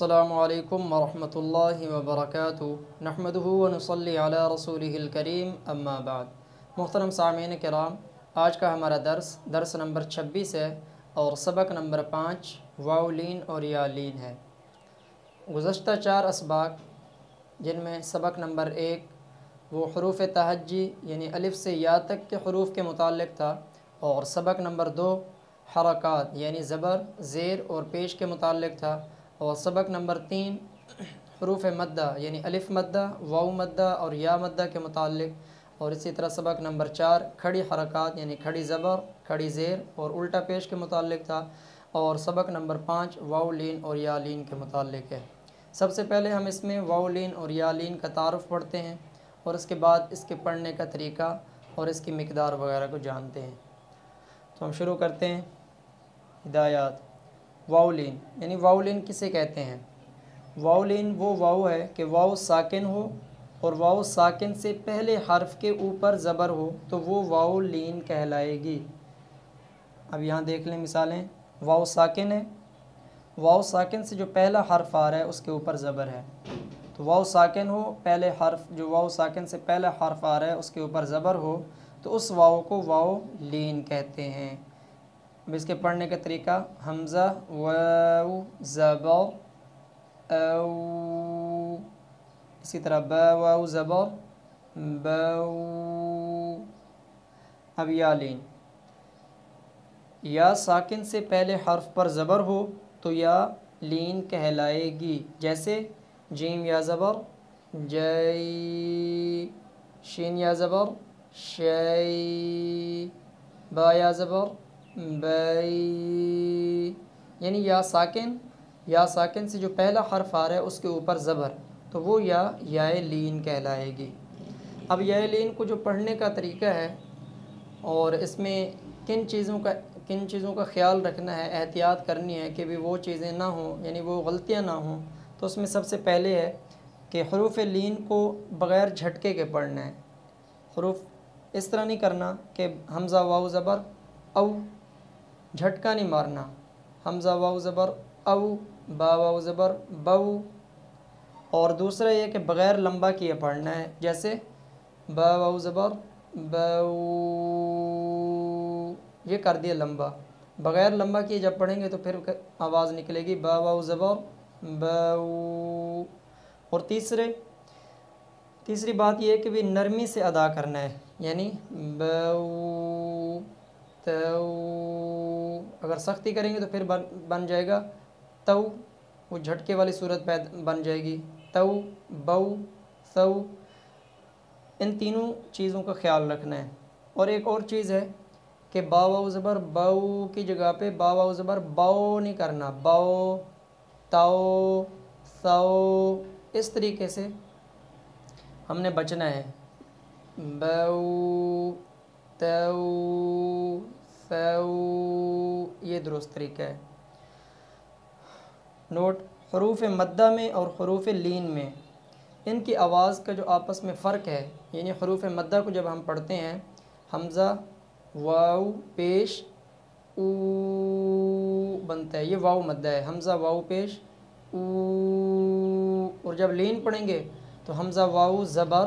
السلام علیکم ورحمۃ اللہ وبرکاتہ نحمدہ ونصلی علی رسولہ الکریم اما بعد۔ محترم سامعین کرام، آج کا ہمارا درس نمبر 26 ہے اور سبق نمبر 5 واو لین اور یا لین ہے۔ گزشتہ 4 اسباق جن میں سبق نمبر 1 وہ حروف تہجی یعنی الف سے یا تک کے حروف کے متعلق تھا، اور سبق نمبر 2 حرکات یعنی زبر، زیر اور پیش کے متعلق تھا، اور سبق نمبر 3 حروف مدہ یعنی الف مدہ، واو مدہ اور یا مدہ کے متعلق، اور اسی طرح سبق نمبر 4 کھڑی حرکات یعنی کھڑی زبر، کھڑی زیر اور الٹا پیش کے متعلق تھا، اور سبق نمبر 5 واو لین اور یا لین کے متعلق ہے۔ سب سے پہلے ہم اس میں واو لین اور یا لین کا تعارف پڑھتے ہیں، اور اس کے بعد اس کے پڑھنے کا طریقہ اور اس کی مقدار وغیرہ کو جانتے ہیں۔ تو ہم شروع کرتے ہیں۔ ہدایات۔ واو لین یعنی واو لین کسے کہتے ہیں؟ واو لین وہ واو ہے کہ واو ساکن ہو اور واو ساکن سے پہلے حرف کے اوپر زبر ہو تو وہ واو لین کہلائے گی۔ اب یہاں دیکھ لیں مثالیں۔ واو ساکن ہے، واو ساکن سے جو پہلا حرف آ رہا ہے اس کے اوپر زبر ہے، تو واو ساکن ہو، پہلے حرف جو واو ساکن سے پہلا حرف آ رہا ہے اس کے اوپر زبر ہو تو اس واو کو واو لین کہتے ہیں۔ اب اس کے پڑھنے کا طریقہ: حمزہ واو زبر او، اسی طرح با واو زبر باو۔ اب یا لین، یا ساکن سے پہلے حرف پر زبر ہو تو یا لین کہلائے گی، جیسے جیم یا زبر جئی، شین یا زبر شئی، با یا زبر بئی۔ یعنی یا ساکن سے جو پہلا حرف آ رہا ہے اس کے اوپر زبر تو وہ یا لین کہلائے گی۔ اب یا لین کو جو پڑھنے کا طریقہ ہے اور اس میں کن چیزوں کا خیال رکھنا ہے، احتیاط کرنی ہے کہ بھی وہ چیزیں نہ ہوں، یعنی وہ غلطیاں نہ ہوں، تو اس میں سب سے پہلے ہے کہ حروف لین کو بغیر جھٹکے کے پڑھنا ہے۔ حروف اس طرح نہیں کرنا کہ حمزہ واو زبر او، جھٹکا نہیں مارنا، حمزہ واو زبر او، با واو زبر بو۔ اور دوسرا یہ کہ بغیر لمبا کیے پڑھنا ہے، جیسے با واو زبر بو، یہ کر دیا لمبا۔ بغیر لمبا کیے جب پڑھیں گے تو پھر آواز نکلے گی با واو زبر بو۔ اور تیسری بات یہ ہے کہ بھی نرمی سے ادا کرنا ہے، یعنی بو تو، اگر سختی کریں گے تو پھر بن جائے گا تو، وہ جھٹکے والی صورت بن جائے گی تو بو تو۔ ان تینوں چیزوں کا خیال رکھنا ہے۔ اور ایک اور چیز ہے کہ با واو زبر بو کی جگہ پہ با واو زبر بو نہیں کرنا، بو تو سو، اس طریقے سے ہم نے بچنا ہے۔ بو تو سو، یہ درست طریقہ ہے۔ نوٹ: حروف مدہ میں اور حروف لین میں ان کی آواز کا جو آپس میں فرق ہے، یعنی حروف مدہ کو جب ہم پڑھتے ہیں حمزہ واو پیش او بنتا ہے، یہ واو مدہ ہے، حمزہ واو پیش او۔ اور جب لین پڑھیں گے تو حمزہ واو زبر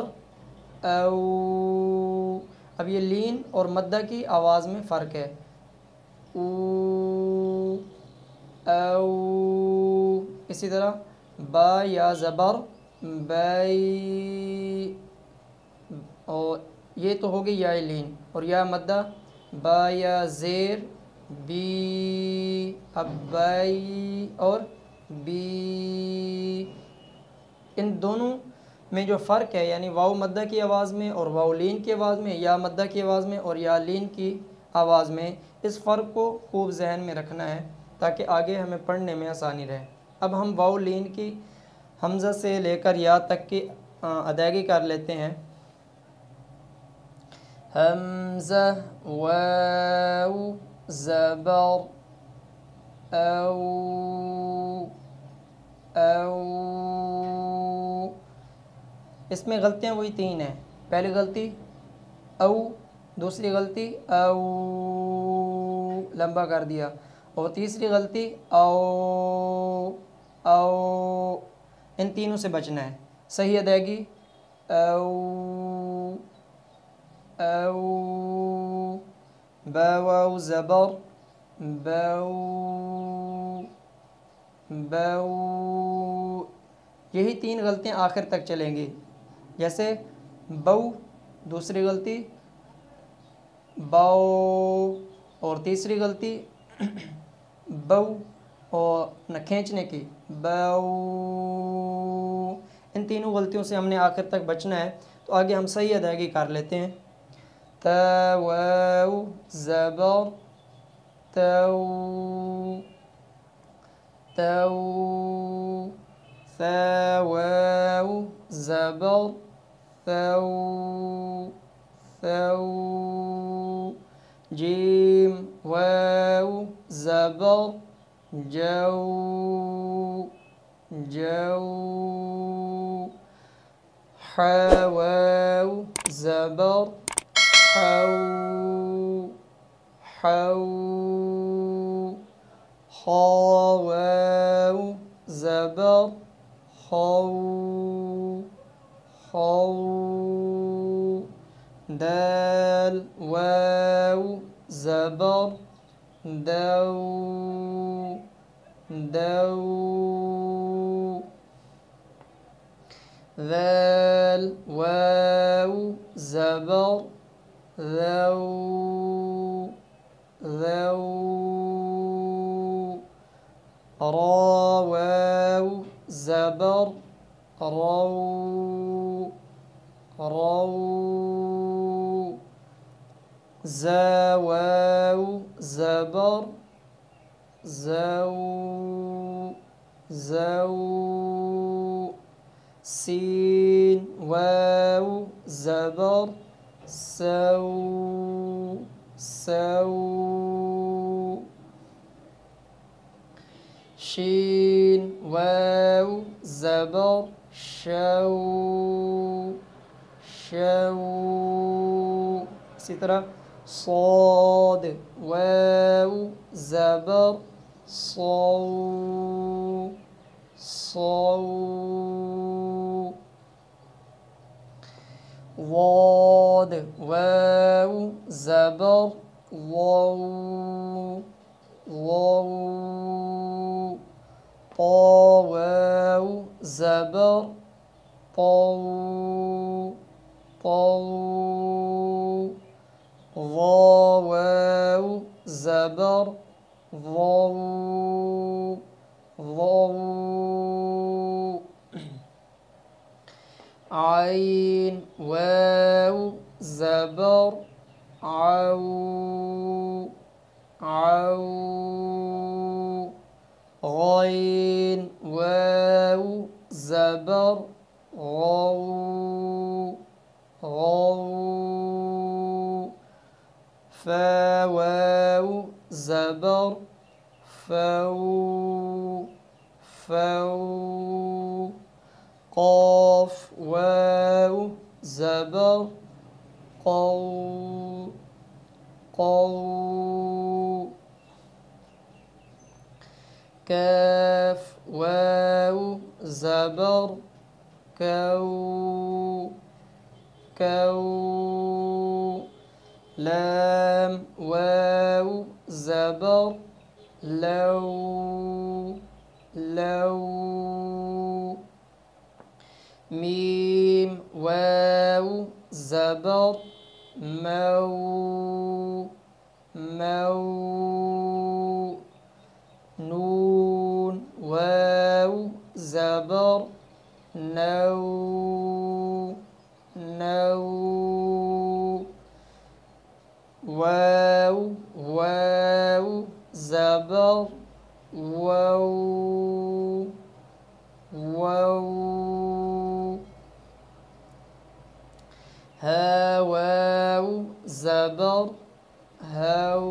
او۔ اب یہ لین اور مدہ کی آواز میں فرق ہے، او او۔ اسی طرح با یا زبر بئی، اور یہ تو ہوگی یا لین، اور یا مدہ با یا زیر بی، اب بئی اور بی۔ ان دونوں میں جو فرق ہے، یعنی واو مدہ کی آواز میں اور واو لین کی آواز میں، یا مدہ کی آواز میں اور یا لین کی آواز میں، اس فرق کو خوب ذہن میں رکھنا ہے تاکہ آگے ہمیں پڑھنے میں آسانی رہے۔ اب ہم واو لین کی حمزہ سے لے کر یا تک کی ادائیگی کر لیتے ہیں۔ حمزہ واو زبر او او۔ اس میں غلطیاں وہی 3 ہیں۔ پہلی غلطی او، دوسری غلطی او لمبا کر دیا، اور تیسری غلطی او او، ان تینوں سے بچنا ہے. صحیح ادائیگی او او، با واو زبر بو بو. یہی 3 غلطیاں آخر تک چلیں گی. جیسے بو دوسری غلطی، باؤ اور تیسری غلطی بو اور نہ کھینچنے کی باؤ. ان تینوں غلطیوں سے ہم نے آخر تک بچنا ہے. تو آگے ہم صحیح ادائیگی کر لیتے ہیں. تا واو زبر تو تو، ثا واو زبر ثو ثو، جيم واو زبر جو جو، حا واو زبر حو حو، خا واو زبر خو خو، دال واو زبر دو دو، ذال واو زبر ذو ذو، را واو زبر رو رو، زا واو زبر زو زو، سين واو زبر سو سو، شين واو زبر شو شو. اسی طرح صاد واو زبر صو صو، ضاد واو زبر ضو ضو، طا واو زبر طو طو، ظا واو زبر ضو ضو، عين واو زبر عو عو، غين واو زبر غو غو، فا واو زبر فو فو، قاف واو زبر قو قو، كاف واو زبر كو كو، لام واو زبر لو لو، ميم واو زبر مو مو، نون واو زبر نو نو، واو واو زبر وو وو، ها واو زبر هو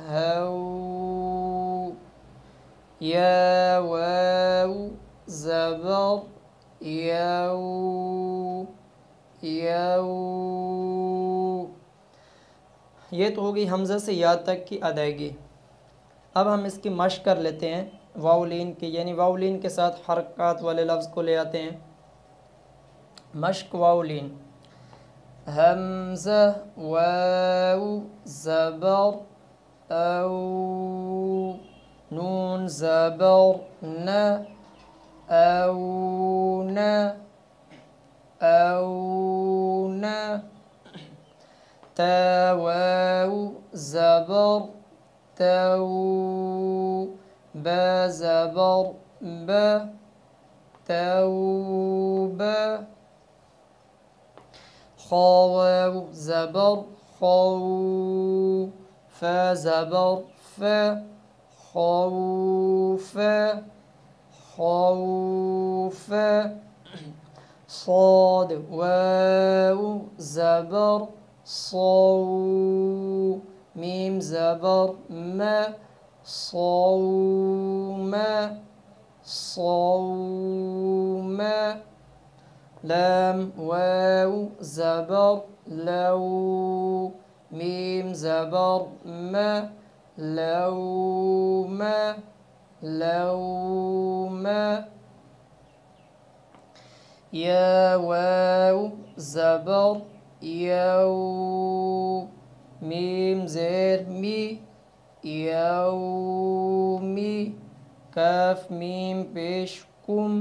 هو، يا واو زبر يو یو. یہ تو ہوگی حمزہ سے یا تک کی ادائیگی. اب ہم اس کی مشق کر لیتے ہیں واولین کی، یعنی واولین کے ساتھ حرکات والے لفظ کو لے آتے ہیں۔ مشق واولین، حمزہ واو زبر او، نون زبر نا اونا اونا، تا واو زبر تو، با زبر با توبہ، خا واو زبر خو، فا زبر فا خوف خوف، صاد واو زبر صو، میم زبر ما صوم صوم، لام واو زبر لو، میم زبر ما لوم لوم، یا واو زبر یو، میم زیر می یومی، کاف میم پیش کم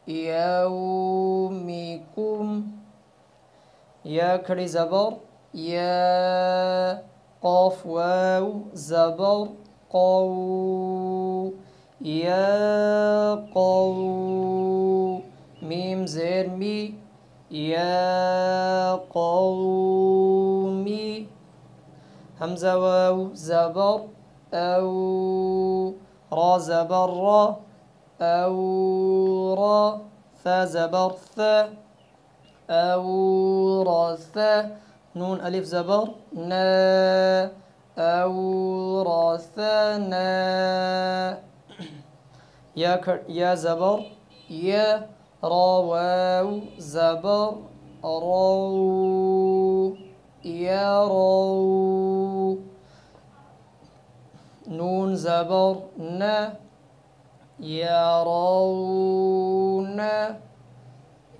یومیکم، یا کھڑی زبر یا، قاف واو زبر قو، یا قو، میم زیر می یا قومی، حمزہ واو زبر او، را زبر را او را، ثا زبر ثا او رثا، نون الف زبر نا او رثنا، یا زبر یا، را واو زبر رو یا رو، نون زبر نا یرون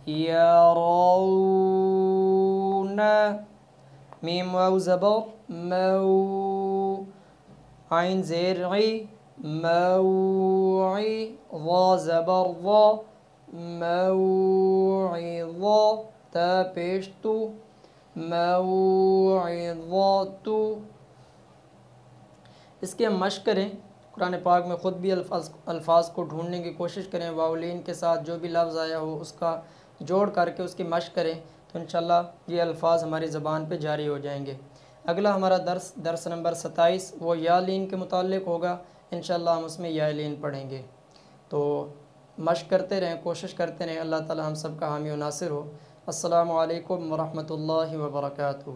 یرون، میم واو زبر مو، عین زیر عی موعی، ضا زبر ضا موعظہ، تا پیش تو موعظۃ۔ اس کے ہم مشق کریں، قرآن پاک میں خود بھی الفاظ کو ڈھونڈنے کی کوشش کریں، واولین کے ساتھ جو بھی لفظ آیا ہو اس کا جوڑ کر کے اس کی مشق کریں، تو انشاءاللہ یہ الفاظ ہماری زبان پہ جاری ہو جائیں گے۔ اگلا ہمارا درس نمبر 27 وہ یا لین کے متعلق ہوگا، انشاءاللہ ہم اس میں یا لین پڑھیں گے۔ تو مشق کرتے رہیں، کوشش کرتے رہیں، اللہ تعالی ہم سب کا حامی و ناصر ہو۔ السلام علیکم ورحمۃ اللہ وبرکاتہ۔